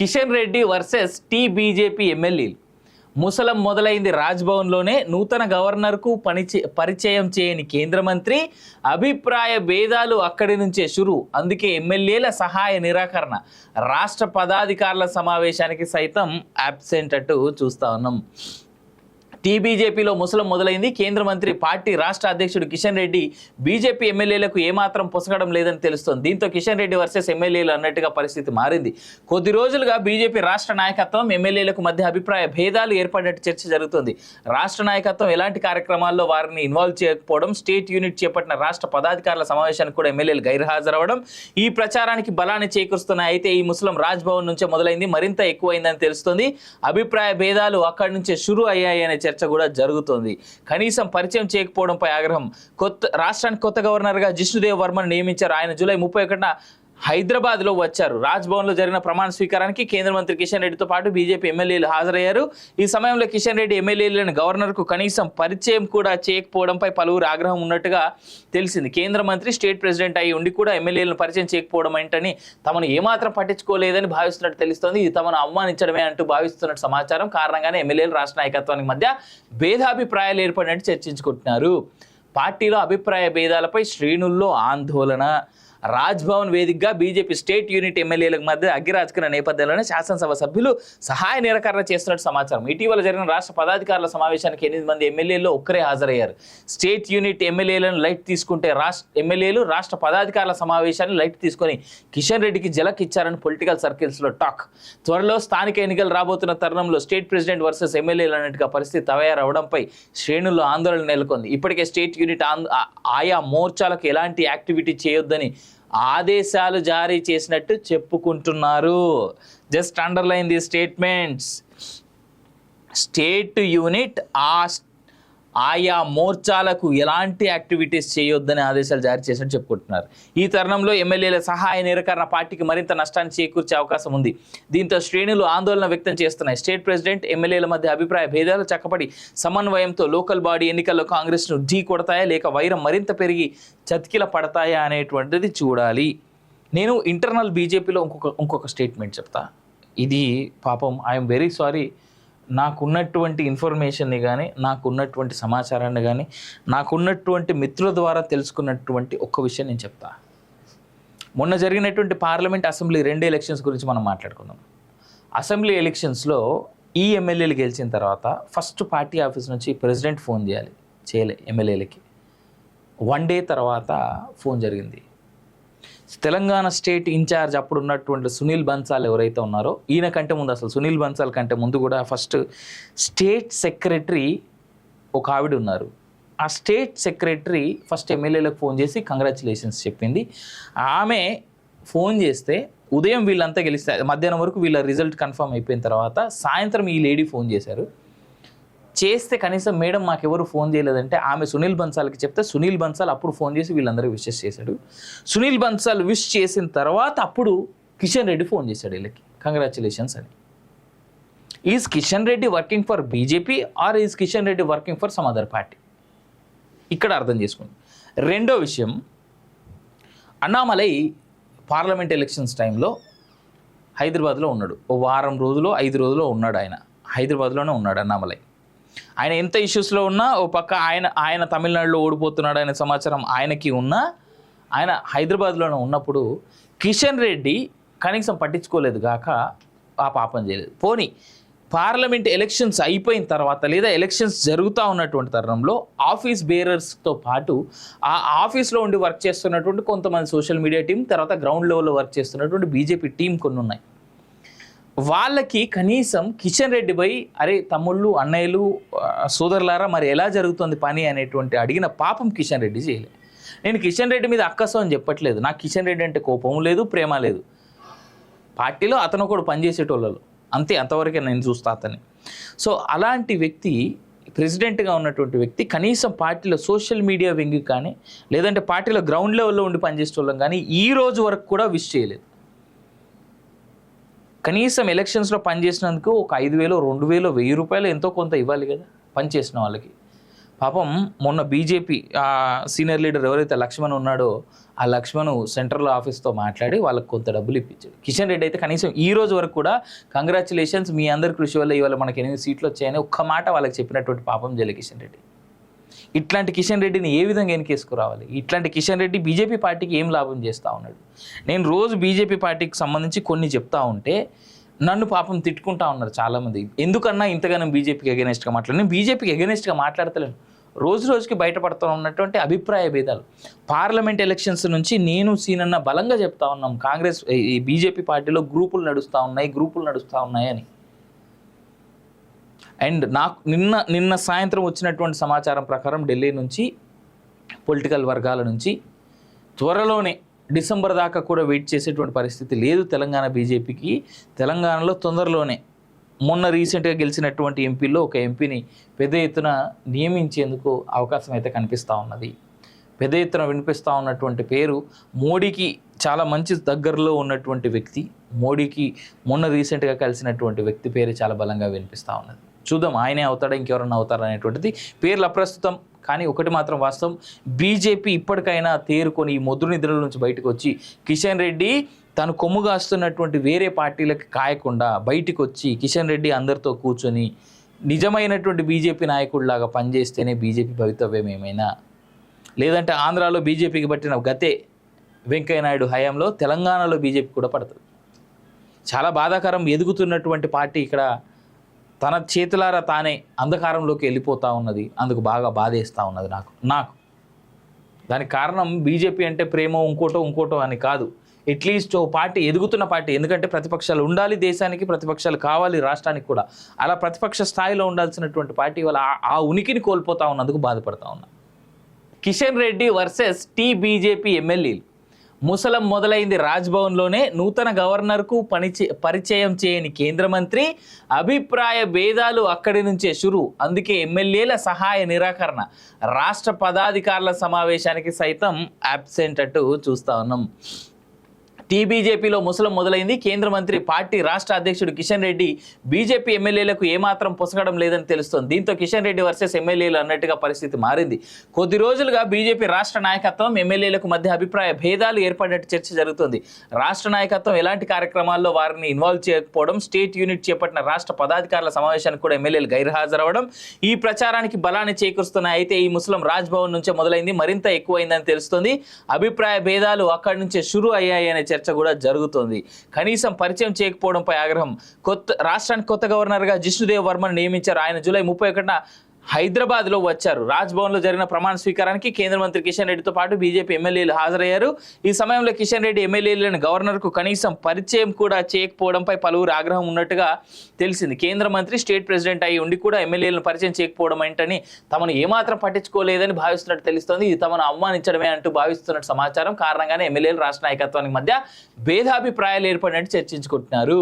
Kishan Reddy versus BJP ఎమ్మెల్యేలు ముసలం మొదలైంది రాజ్భవన్లోనే. నూతన గవర్నర్కు పరిచయం చేయని కేంద్ర మంత్రి, అభిప్రాయ భేదాలు అక్కడి నుంచే షురు. అందుకే ఎమ్మెల్యేల సహాయ నిరాకరణ, రాష్ట్ర పదాధికారుల సమావేశానికి సైతం అబ్సెంట్ అంటూ చూస్తా ఉన్నాం. బీజేపీలో ముసలం మొదలైంది. కేంద్ర మంత్రి, పార్టీ రాష్ట్ర అధ్యక్షుడు కిషన్ రెడ్డి బీజేపీ ఎమ్మెల్యేలకు ఏమాత్రం పొసగడం లేదని తెలుస్తోంది. దీంతో కిషన్ రెడ్డి వర్సెస్ ఎమ్మెల్యేలు అన్నట్టుగా పరిస్థితి మారింది. కొద్ది రోజులుగా బీజేపీ రాష్ట్ర నాయకత్వం ఎమ్మెల్యేలకు మధ్య అభిప్రాయ భేదాలు ఏర్పడినట్టు చర్చ జరుగుతుంది. రాష్ట్ర నాయకత్వం ఎలాంటి కార్యక్రమాల్లో వారిని ఇన్వాల్వ్ చేయకపోవడం, స్టేట్ యూనిట్ చేపట్టిన రాష్ట్ర పదాధికారుల సమావేశానికి కూడా ఎమ్మెల్యేలు గైర్హాజరవడం ఈ ప్రచారానికి బలాన్ని చేకూరుస్తున్నాయి. అయితే ఈ ముసలం రాజ్భవన్ నుంచే మొదలైంది, మరింత ఎక్కువైందని తెలుస్తోంది. అభిప్రాయ భేదాలు అక్కడి నుంచే షురు అయ్యాయి అనే చర్చ కూడా జరుగుతోంది. కనీసం పరిచయం చేయకపోవడంపై ఆగ్రహం. రాష్ట్రానికి కొత్త గవర్నర్గా జిష్ణుదేవ్ వర్మను నియమించారు. ఆయన జూలై 31న హైదరాబాద్లో వచ్చారు. రాజ్భవన్లో జరిగిన ప్రమాణ స్వీకారానికి కేంద్ర మంత్రి కిషన్ రెడ్డితో పాటు బీజేపీ ఎమ్మెల్యేలు హాజరయ్యారు. ఈ సమయంలో కిషన్ రెడ్డి ఎమ్మెల్యేలను గవర్నర్కు కనీసం పరిచయం కూడా చేయకపోవడంపై పలువురు ఆగ్రహం ఉన్నట్టుగా తెలిసింది. కేంద్ర మంత్రి స్టేట్ ప్రెసిడెంట్ అయి ఉండి కూడా ఎమ్మెల్యేలను పరిచయం చేయకపోవడం ఏంటని తమను ఏమాత్రం పట్టించుకోలేదని భావిస్తున్నట్టు తెలుస్తోంది. ఇది తమను అవమానించడమే అంటూ భావిస్తున్నట్టు సమాచారం. కారణంగానే ఎమ్మెల్యేలు రాష్ట్ర నాయకత్వానికి మధ్య భేదాభిప్రాయాలు ఏర్పడినట్టు చర్చించుకుంటున్నారు. పార్టీలో అభిప్రాయ భేదాలపై శ్రేణుల్లో ఆందోళన. రాజ్భవన్ వేదికగా బీజేపీ స్టేట్ యూనిట్ ఎమ్మెల్యేలకు మధ్య అగ్గిరాజుకున్న నేపథ్యంలోనే శాసనసభ సభ్యులు సహాయ నిరాకరణ చేస్తున్నట్టు సమాచారం. ఇటీవల జరిగిన రాష్ట్ర పదాధికారుల సమావేశానికి 8 మంది ఎమ్మెల్యేలు ఒక్కరే హాజరయ్యారు. స్టేట్ యూనిట్ ఎమ్మెల్యేలను లైట్ తీసుకుంటే ఎమ్మెల్యేలు రాష్ట్ర పదాధికారుల సమావేశాన్ని లైట్ తీసుకొని కిషన్ రెడ్డికి జలక్ ఇచ్చారని పొలిటికల్ సర్కిల్స్లో టాక్. త్వరలో స్థానిక ఎన్నికలు రాబోతున్న తరుణంలో స్టేట్ ప్రెసిడెంట్ వర్సెస్ ఎమ్మెల్యేలు అన్నట్టుగా పరిస్థితి తయారవడంపై శ్రేణుల్లో ఆందోళన నెలకొంది. ఇప్పటికే స్టేట్ యూనిట్ ఆయా మోర్చాలకు ఎలాంటి యాక్టివిటీ చేయొద్దని ఆదేశాలు జారీ చేసినట్టు చెప్పుకుంటున్నారు. Just underline the statements. State unit ఆయా మోర్చాలకు ఎలాంటి యాక్టివిటీస్ చేయొద్దని ఆదేశాలు జారీ చేసినట్టు చెప్పుకుంటున్నారు. ఈ తరుణంలో ఎమ్మెల్యేల సహాయ నిరాకరణ పార్టీకి మరింత నష్టాన్ని చేకూర్చే అవకాశం ఉంది. దీంతో శ్రేణులు ఆందోళన వ్యక్తం చేస్తున్నాయి. స్టేట్ ప్రెసిడెంట్ ఎమ్మెల్యేల మధ్య అభిప్రాయ భేదాలు చక్కబడి సమన్వయంతో లోకల్ బాడీ ఎన్నికల్లో కాంగ్రెస్ను ఢీ కొడతాయా, లేక వైరం మరింత పెరిగి చతికిల పడతాయా అనేటువంటిది చూడాలి. నేను ఇంటర్నల్ బీజేపీలో ఇంకొక స్టేట్మెంట్ చెప్తా. ఇది పాపం ఐఎమ్ వెరీ సారీ, నాకున్నటువంటి ఇన్ఫర్మేషన్ని కానీ, నాకున్నటువంటి సమాచారాన్ని కానీ, నాకున్నటువంటి మిత్రుల ద్వారా తెలుసుకున్నటువంటి ఒక్క విషయం నేను చెప్తా. మొన్న జరిగినటువంటి పార్లమెంట్, అసెంబ్లీ 2 ఎలక్షన్స్ గురించి మనం మాట్లాడుకుందాం. అసెంబ్లీ ఎలక్షన్స్లో ఈ ఎమ్మెల్యేలు గెలిచిన తర్వాత ఫస్ట్ పార్టీ ఆఫీస్ నుంచి ప్రెసిడెంట్ ఫోన్ చేయలే ఎమ్మెల్యేలకి. 1 డే తర్వాత ఫోన్ జరిగింది. తెలంగాణ స్టేట్ ఇన్ఛార్జ్ అప్పుడు ఉన్నటువంటి సునీల్ బన్సాల్ ఎవరైతే ఉన్నారో, ఈయన కంటే ముందు, అసలు సునీల్ బన్సాల్ కంటే ముందు కూడా ఫస్ట్ స్టేట్ సెక్రటరీ ఒక ఆవిడ ఉన్నారు. ఆ స్టేట్ సెక్రటరీ ఫస్ట్ ఎమ్మెల్యేలకు ఫోన్ చేసి కంగ్రాచులేషన్స్ చెప్పింది. ఆమె ఫోన్ చేస్తే ఉదయం వీళ్ళంతా గెలిస్తే మధ్యాహ్నం వరకు వీళ్ళ రిజల్ట్ కన్ఫర్మ్ అయిపోయిన తర్వాత సాయంత్రం ఈ లేడీ ఫోన్ చేస్తే కనీసం మేడం మాకెవరు ఫోన్ చేయలేదంటే ఆమె సునీల్ బన్సాల్కి చెప్తే సునీల్ బన్సాల్ అప్పుడు ఫోన్ చేసి వీళ్ళందరికీ విషెస్ చేశాడు. సునీల్ బన్సాల్ విష్ చేసిన తర్వాత అప్పుడు కిషన్ రెడ్డి ఫోన్ చేశాడు వీళ్ళకి కంగ్రాచులేషన్స్ అని. Is Kishan Reddy working for BJP or is Kishan Reddy working for some other party? ఇక్కడ అర్థం చేసుకోండి. రెండో విషయం, అన్నామలై పార్లమెంట్ ఎలక్షన్స్ టైంలో హైదరాబాద్లో ఉన్నాడు. ఓ వారం రోజులు 5 రోజులు ఉన్నాడు. ఆయన హైదరాబాద్లోనే ఉన్నాడు అన్నామలై. ఆయన ఎంత ఇష్యూస్లో ఉన్నా, ఓ పక్క ఆయన తమిళనాడులో ఓడిపోతున్నాడు అనే సమాచారం ఆయనకి ఉన్నా, ఆయన హైదరాబాద్లోనే ఉన్నప్పుడు కిషన్ రెడ్డి కనీసం పట్టించుకోలేదు గాక ఆ పాపం చేయలేదు. పోనీ పార్లమెంట్ ఎలక్షన్స్ అయిపోయిన తర్వాత లేదా ఎలక్షన్స్ జరుగుతూ ఉన్నటువంటి తరుణంలో ఆఫీస్ బేరర్స్తో పాటు ఆ ఆఫీస్లో ఉండి వర్క్ చేస్తున్నటువంటి కొంతమంది సోషల్ మీడియా టీం, తర్వాత గ్రౌండ్ లెవెల్లో వర్క్ చేస్తున్నటువంటి బీజేపీ టీం కొన్ని ఉన్నాయి. వాళ్ళకి కనీసం కిషన్ రెడ్డి పోయి, అరే తమ్ముళ్ళు, అన్నయ్యలు, సోదరులారా మరి ఎలా జరుగుతుంది పని అనేటువంటి అడిగిన పాపం కిషన్ రెడ్డి చేయలే. నేను కిషన్ రెడ్డి మీద అక్కసం అని చెప్పట్లేదు. నాకు కిషన్ రెడ్డి అంటే కోపం లేదు, ప్రేమ లేదు. పార్టీలో అతను కూడా పనిచేసేటోళ్ళలో అంతే, అంతవరకే నేను చూస్తా అతన్ని. సో అలాంటి వ్యక్తి, ప్రెసిడెంట్గా ఉన్నటువంటి వ్యక్తి కనీసం పార్టీలో సోషల్ మీడియా వింగ్ కానీ లేదంటే పార్టీలో గ్రౌండ్ లెవెల్లో ఉండి పనిచేసేటోళ్ళం కానీ ఈ రోజు వరకు కూడా విష్ చేయలేదు. కనీసం ఎలక్షన్స్లో పనిచేసినందుకు ఒక 5,000, 2,000, 1,000 రూపాయలు ఎంతో కొంత ఇవ్వాలి కదా పనిచేసిన వాళ్ళకి. పాపం మొన్న బీజేపీ సీనియర్ లీడర్ ఎవరైతే లక్ష్మణ్ ఉన్నాడో ఆ లక్ష్మణ్ సెంట్రల్ ఆఫీస్తో మాట్లాడి వాళ్ళకి కొంత డబ్బులు ఇప్పించాడు. కిషన్ రెడ్డి అయితే కనీసం ఈ రోజు వరకు కూడా కంగ్రాచులేషన్స్, మీ అందరి కృషి వల్ల ఇవాళ మనకి 8 సీట్లు వచ్చాయని ఒక్క మాట వాళ్ళకి చెప్పినటువంటి పాపం జలి కిషన్ రెడ్డి. ఇట్లాంటి కిషన్ రెడ్డిని ఏ విధంగా వెనకేసుకురావాలి? ఇట్లాంటి కిషన్ రెడ్డి బీజేపీ పార్టీకి ఏం లాభం చేస్తూ ఉన్నాడు? నేను రోజు బీజేపీ పార్టీకి సంబంధించి కొన్ని చెప్తా ఉంటే నన్ను పాపం తిట్టుకుంటా ఉన్నారు చాలామంది. ఎందుకన్నా ఇంతగానో బీజేపీకి ఎగెనెస్ట్గా మాట్లాడు? నేను బీజేపీకి ఎగెనెస్ట్గా మాట్లాడతలేను. రోజు రోజుకి బయటపడుతూ ఉన్నటువంటి అభిప్రాయ భేదాలు. పార్లమెంట్ ఎలక్షన్స్ నుంచి నేను సీనన్న బలంగా చెప్తా ఉన్నాం, కాంగ్రెస్ ఈ బీజేపీ పార్టీలో గ్రూపులు నడుస్తూ ఉన్నాయి అని. అండ్ నాకు నిన్న సాయంత్రం వచ్చినటువంటి సమాచారం ప్రకారం ఢిల్లీ నుంచి పొలిటికల్ వర్గాల నుంచి త్వరలోనే డిసెంబర్ దాకా కూడా వెయిట్ చేసేటువంటి పరిస్థితి లేదు తెలంగాణ బీజేపీకి. తెలంగాణలో తొందరలోనే మొన్న రీసెంట్గా గెలిచినటువంటి ఎంపీలో ఒక ఎంపీని పెద్ద ఎత్తున నియమించేందుకు అవకాశం అయితే కనిపిస్తూ ఉన్నది. పెద్ద ఎత్తున వినిపిస్తూ ఉన్నటువంటి పేరు మోడీకి చాలా మంచి దగ్గరలో ఉన్నటువంటి వ్యక్తి, మోడీకి మొన్న రీసెంట్గా కలిసినటువంటి వ్యక్తి పేరు చాలా బలంగా వినిపిస్తూ ఉన్నది. చూద్దాం ఆయనే అవుతాడా ఇంకెవరన్నా అవుతారా అనేటువంటిది. పేర్లు అప్రస్తుతం, కానీ ఒకటి మాత్రం వాస్తవం, బీజేపీ ఇప్పటికైనా తేరుకొని ఈ మొద్దు నిద్రల నుంచి బయటకు వచ్చి కిషన్ రెడ్డి తను కొమ్ముగాస్తున్నటువంటి వేరే పార్టీలకు కాయకుండా బయటికి వచ్చి కిషన్ రెడ్డి అందరితో కూర్చొని నిజమైనటువంటి బీజేపీ నాయకుడిలాగా పనిచేస్తేనే బీజేపీ భవితవ్యం ఏమైనా, లేదంటే ఆంధ్రాలో బీజేపీకి పట్టిన గతే వెంకయ్యనాయుడు హయాంలో తెలంగాణలో బీజేపీ కూడా పడుతుంది. చాలా బాధాకరం. ఎదుగుతున్నటువంటి పార్టీ ఇక్కడ తన చేతులారా తానే అంధకారంలోకి వెళ్ళిపోతూ ఉన్నది. అందుకు బాగా బాధేస్తూ ఉన్నది నాకు. దానికి కారణం బీజేపీ అంటే ప్రేమ ఇంకోటో అని కాదు. అట్లీస్ట్ ఓ పార్టీ ఎదుగుతున్న పార్టీ, ఎందుకంటే ప్రతిపక్షాలు ఉండాలి దేశానికి, ప్రతిపక్షాలు కావాలి రాష్ట్రానికి కూడా. అలా ప్రతిపక్ష స్థాయిలో ఉండాల్సినటువంటి పార్టీ వల్ల ఆ ఉనికిని కోల్పోతా ఉన్నందుకు బాధపడతా ఉన్నా. కిషన్ రెడ్డి వర్సెస్ బీజేపీ ఎమ్మెల్యేలు. ముసలం మొదలైంది రాజ్భవన్లోనే. నూతన గవర్నర్కు పరిచయం చేయని కేంద్ర మంత్రి, అభిప్రాయ భేదాలు అక్కడి నుంచే షురు. అందుకే ఎమ్మెల్యేల సహాయ నిరాకరణ, రాష్ట్ర పదాధికారుల సమావేశానికి సైతం అబ్సెంట్ అంటూ చూస్తా ఉన్నాం. బీజేపీలో ముసలం మొదలైంది. కేంద్ర మంత్రి, పార్టీ రాష్ట్ర అధ్యక్షుడు కిషన్ రెడ్డి బీజేపీ ఎమ్మెల్యేలకు ఏమాత్రం పొసగడం లేదని తెలుస్తోంది. దీంతో కిషన్ రెడ్డి వర్సెస్ ఎమ్మెల్యేలు అన్నట్టుగా పరిస్థితి మారింది. కొద్ది రోజులుగా బీజేపీ రాష్ట్ర నాయకత్వం ఎమ్మెల్యేలకు మధ్య అభిప్రాయ భేదాలు ఏర్పడినట్టు చర్చ జరుగుతుంది. రాష్ట్ర నాయకత్వం ఎలాంటి కార్యక్రమాల్లో వారిని ఇన్వాల్వ్ చేయకపోవడం, స్టేట్ యూనిట్ చేపట్టిన రాష్ట్ర పదాధికారుల సమావేశానికి కూడా ఎమ్మెల్యేలు గైర్హాజరవడం ఈ ప్రచారానికి బలాన్ని చేకూరుస్తున్నాయి. అయితే ఈ ముసలం రాజ్భవన్ నుంచే మొదలైంది, మరింత ఎక్కువైందని తెలుస్తోంది. అభిప్రాయ భేదాలు అక్కడి నుంచే షురు అయ్యాయి అనే చర్చ కూడా జరుగుతోంది. కనీసం పరిచయం చేయకపోవడంపై ఆగ్రహం. రాష్ట్రానికి కొత్త గవర్నర్గా జిష్ణుదేవ్ వర్మను నియమించారు. ఆయన జూలై 31న హైదరాబాద్లో వచ్చారు. రాజ్భవన్లో జరిగిన ప్రమాణ స్వీకారానికి కేంద్ర మంత్రి కిషన్ రెడ్డితో పాటు బీజేపీ ఎమ్మెల్యేలు హాజరయ్యారు. ఈ సమయంలో కిషన్ రెడ్డి ఎమ్మెల్యేలను గవర్నర్కు కనీసం పరిచయం కూడా చేయకపోవడంపై పలువురు ఆగ్రహం ఉన్నట్టుగా తెలిసింది. కేంద్ర మంత్రి స్టేట్ ప్రెసిడెంట్ అయి ఉండి కూడా ఎమ్మెల్యేలను పరిచయం చేయకపోవడం ఏంటని తమను ఏమాత్రం పట్టించుకోలేదని భావిస్తున్నట్టు తెలుస్తోంది. ఇది తమను అవమానించడమే అంటూ భావిస్తున్నట్టు సమాచారం. కారణంగానే ఎమ్మెల్యేలు రాష్ట్ర నాయకత్వానికి మధ్య భేదాభిప్రాయాలు ఏర్పడినట్టు చర్చించుకుంటున్నారు.